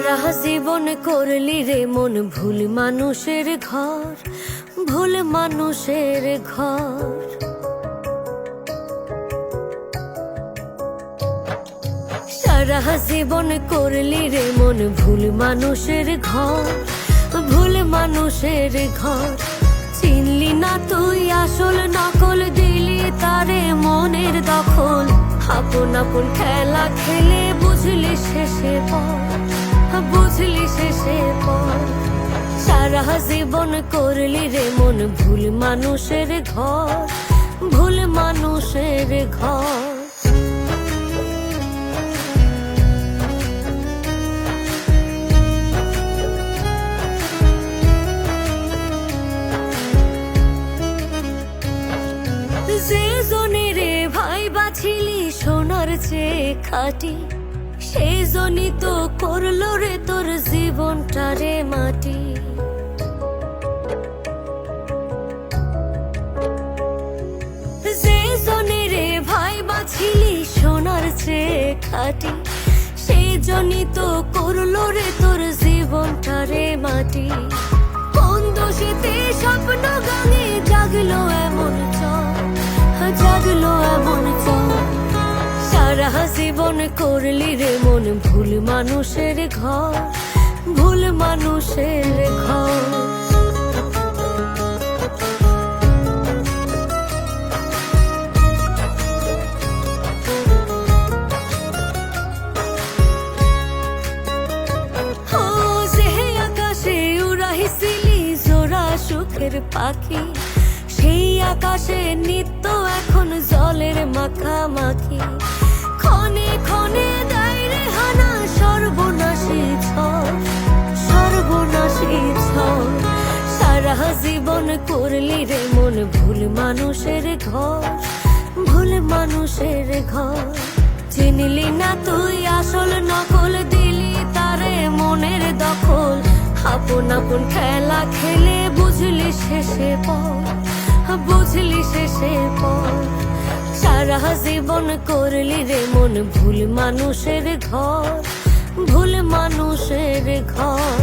সারা জীবন করলি রে মন ভুল মানুষের ঘর, ভুল মানুষের ঘর। সারা জীবন করলি রে মন ভুল মানুষের ঘর, ভুল মানুষের ঘর। চিনলি না তুই আসল নকল, দিলি তারে মনের দখল। আপন আপন খেলা খেলে বুঝলি শেষে পর, বুঝলি শেষে পর। সারা জীবন করলি রে মন ভুল মানুষের ঘর, ভুল মানুষের ঘর। যে জনের ভাই বাছিলি সোনার চেয়ে খাঁটি, সেই জনই তো করলো রে তোর জীবনটা রে মাটি। যে জনের ভাই বাছিলি সোনার চেয়ে খাঁটি, সেই জনই তো করলো রে তোর জীবনটা রে মাটি। কোন দোষেতে স্বপ্ন গানে জাগলো এমন চল, জাগলো এমন চল। সারা জীবন করলি রে মন ভুল মানুষের ঘর, ভুল মানুষের ঘর। ও যে আকাশে উড়াইছিলি জোড়া সুখের পাখি, সেই আকাশে নিত্য এখন জলের মাখামাখি। ক্ষণে ক্ষণে দেয় রে হানা সর্বনাশী ঝড়, সর্বনাশী ঝড়। সারা জীবন করলি রে মন ভুল মানুষের ঘর, ভুল মানুষের ঘর। চিনলি না তুই আসল নকল, দিলি তারে মনের দখল। আপন আপন খেলা খেলে বুঝলি শেষে পর, বুঝলি শেষে পর। সারা জীবন করলি রে মন ভুল মানুষের ঘর, ভুল মানুষের ঘর।